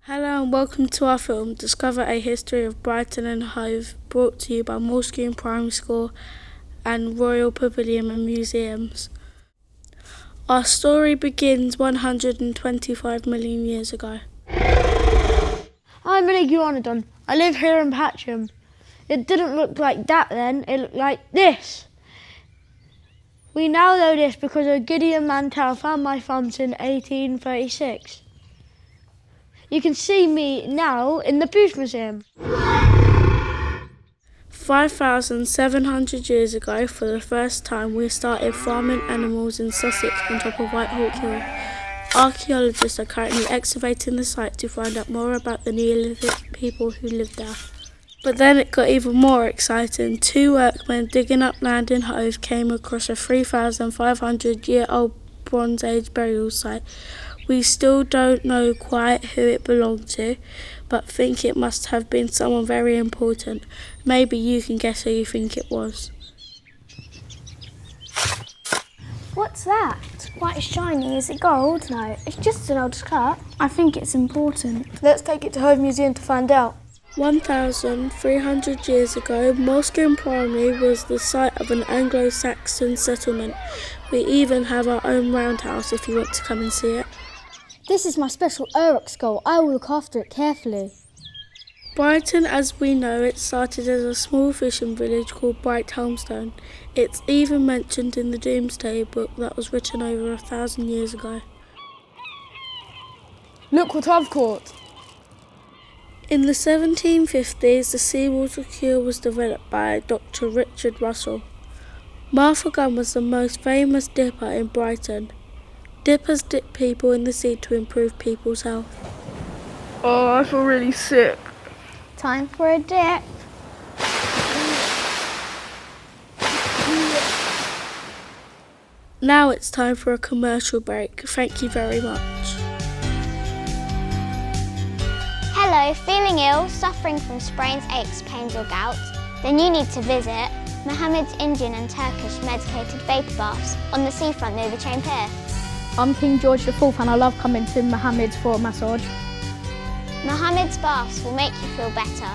Hello and welcome to our film, Discover a History of Brighton and Hove, brought to you by Moulsecomb Primary School and Royal Pavilion Museums. Our story begins 125 million years ago. I'm an Iguanadon. I live here in Patcham. It didn't look like that then, it looked like this. We now know this because a Gideon Mantell found my thumbs in 1836. You can see me now in the Booth Museum. 5,700 years ago, for the first time, we started farming animals in Sussex on top of Whitehawk Hill. Archaeologists are currently excavating the site to find out more about the Neolithic people who lived there. But then it got even more exciting. Two workmen digging up land in Hove came across a 3,500-year-old Bronze Age burial site. We still don't know quite who it belonged to, but think it must have been someone very important. Maybe you can guess who you think it was. What's that? It's quite shiny. Is it gold? No, it's just an old skirt. I think it's important. Let's take it to Hove Museum to find out. 1,300 years ago, Moulsecomb Primary was the site of an Anglo-Saxon settlement. We even have our own roundhouse if you want to come and see it. This is my special Uruk skull. I will look after it carefully. Brighton, as we know it, started as a small fishing village called Brighthelmstone. It's even mentioned in the Domesday Book that was written over 1,000 years ago. Look what I've caught. In the 1750s, the seawater cure was developed by Dr. Richard Russell. Martha Gunn was the most famous dipper in Brighton. Dippers dip people in the sea to improve people's health. Oh, I feel really sick. Time for a dip. Now it's time for a commercial break. Thank you very much. Hello, feeling ill, suffering from sprains, aches, pains or gout? Then you need to visit Mohammed's Indian and Turkish medicated vapour baths on the seafront near the Chain Pier. I'm King George IV and I love coming to Mohammed's for a massage. Mohammed's baths will make you feel better.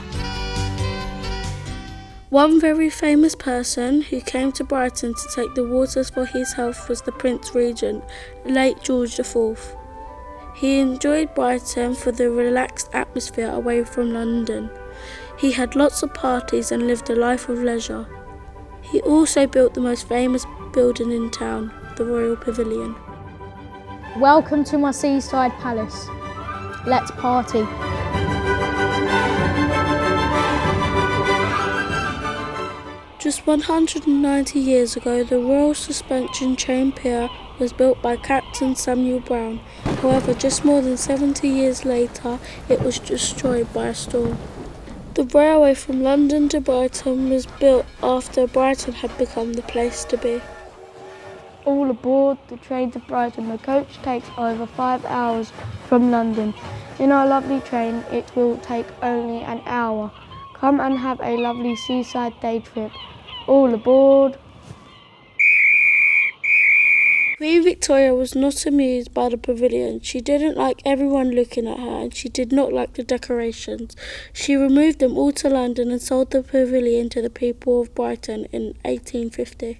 One very famous person who came to Brighton to take the waters for his health was the Prince Regent, late George IV. He enjoyed Brighton for the relaxed atmosphere away from London. He had lots of parties and lived a life of leisure. He also built the most famous building in town, the Royal Pavilion. Welcome to my seaside palace. Let's party. Just 190 years ago, the Royal Suspension Chain Pier was built by Captain Samuel Brown. However, just more than 70 years later, it was destroyed by a storm. The railway from London to Brighton was built after Brighton had become the place to be. All aboard the train to Brighton. The coach takes over 5 hours from London. In our lovely train, it will take only an hour. Come and have a lovely seaside day trip. All aboard. Queen Victoria was not amused by the pavilion. She didn't like everyone looking at her and she did not like the decorations. She removed them all to London and sold the pavilion to the people of Brighton in 1850.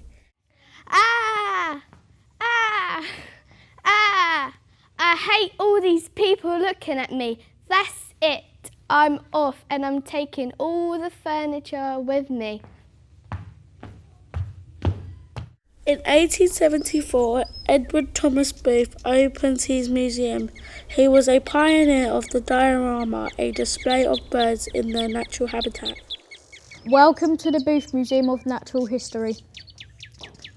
I hate all these people looking at me. That's it. I'm off and I'm taking all the furniture with me. In 1874, Edward Thomas Booth opened his museum. He was a pioneer of the diorama, a display of birds in their natural habitat. Welcome to the Booth Museum of Natural History.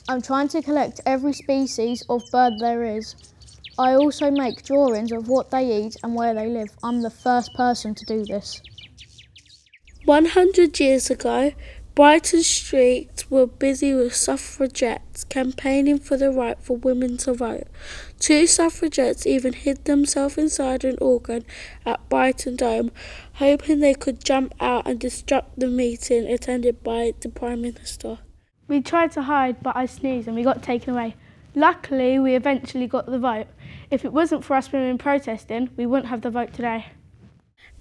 I'm trying to collect every species of bird there is. I also make drawings of what they eat and where they live. I'm the first person to do this. 100 years ago, Brighton streets were busy with suffragettes campaigning for the right for women to vote. 2 suffragettes even hid themselves inside an organ at Brighton Dome, hoping they could jump out and disrupt the meeting attended by the Prime Minister. We tried to hide, but I sneezed and we got taken away. Luckily, we eventually got the vote. If it wasn't for us women protesting, we wouldn't have the vote today.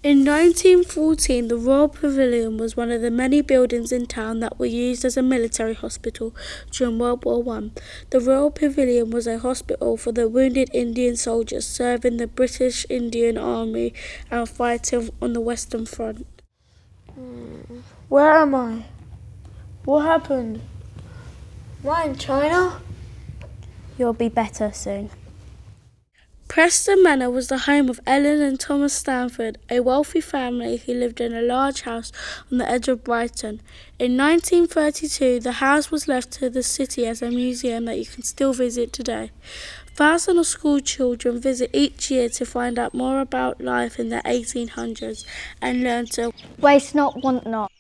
In 1914, the Royal Pavilion was one of the many buildings in town that were used as a military hospital during World War I. The Royal Pavilion was a hospital for the wounded Indian soldiers serving the British Indian Army and fighting on the Western Front. Where am I? What happened? Am I in China? You'll be better soon. Preston Manor was the home of Ellen and Thomas Stanford, a wealthy family who lived in a large house on the edge of Brighton. In 1932, the house was left to the city as a museum that you can still visit today. Thousands of school children visit each year to find out more about life in the 1800s and learn to Waste not, want not.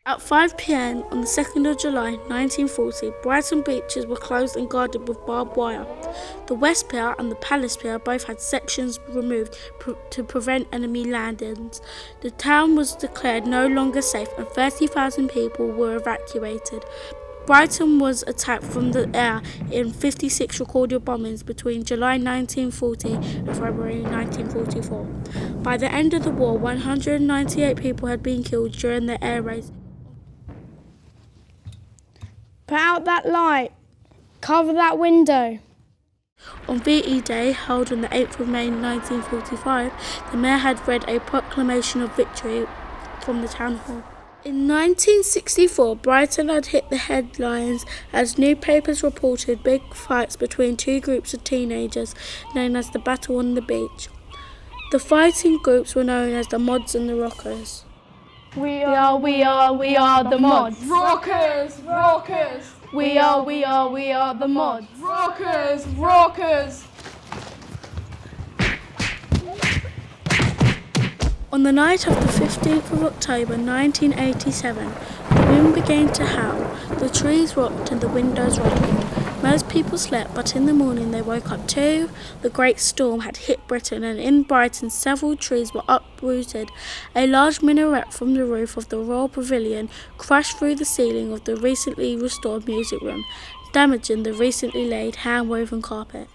At 5 p.m. on the 2nd of July 1940, Brighton beaches were closed and guarded with barbed wire. The West Pier and the Palace Pier both had sections removed to prevent enemy landings. The town was declared no longer safe and 30,000 people were evacuated. Brighton was attacked from the air in 56 recorded bombings between July 1940 and February 1944. By the end of the war, 198 people had been killed during the air raids. Put out that light. Cover that window. On VE Day, held on the 8th of May 1945, the mayor had read a proclamation of victory from the town hall. In 1964, Brighton had hit the headlines as newspapers reported big fights between two groups of teenagers known as the Battle on the Beach. The fighting groups were known as the Mods and the Rockers. We are the mods. Rockers, rockers. We are the mods. Rockers, rockers. On the night of the 15th of October 1987, the wind began to howl, the trees rocked and the windows rattled. Most people slept, but in the morning they woke up too. The great storm had hit Britain, and in Brighton several trees were uprooted. A large minaret from the roof of the Royal Pavilion crashed through the ceiling of the recently restored music room, damaging the recently laid hand-woven carpet.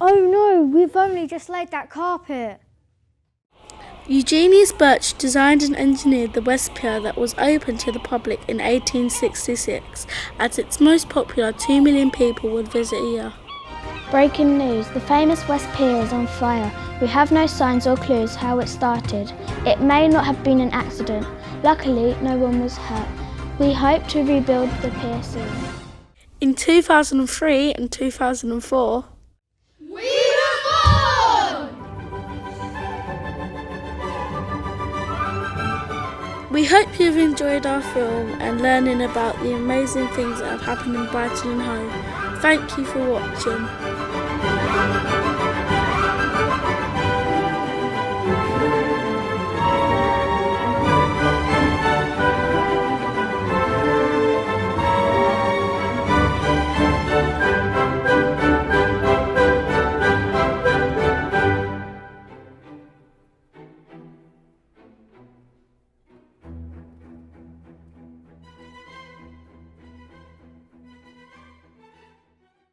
Oh no, we've only just laid that carpet. Eugenius Birch designed and engineered the West Pier that was opened to the public in 1866. At its most popular, 2 million people would visit a year. Breaking news, the famous West Pier is on fire. We have no signs or clues how it started. It may not have been an accident. Luckily, no one was hurt. We hope to rebuild the pier soon. In 2003 and 2004, we hope you've enjoyed our film and learning about the amazing things that have happened in Brighton and home. Thank you for watching.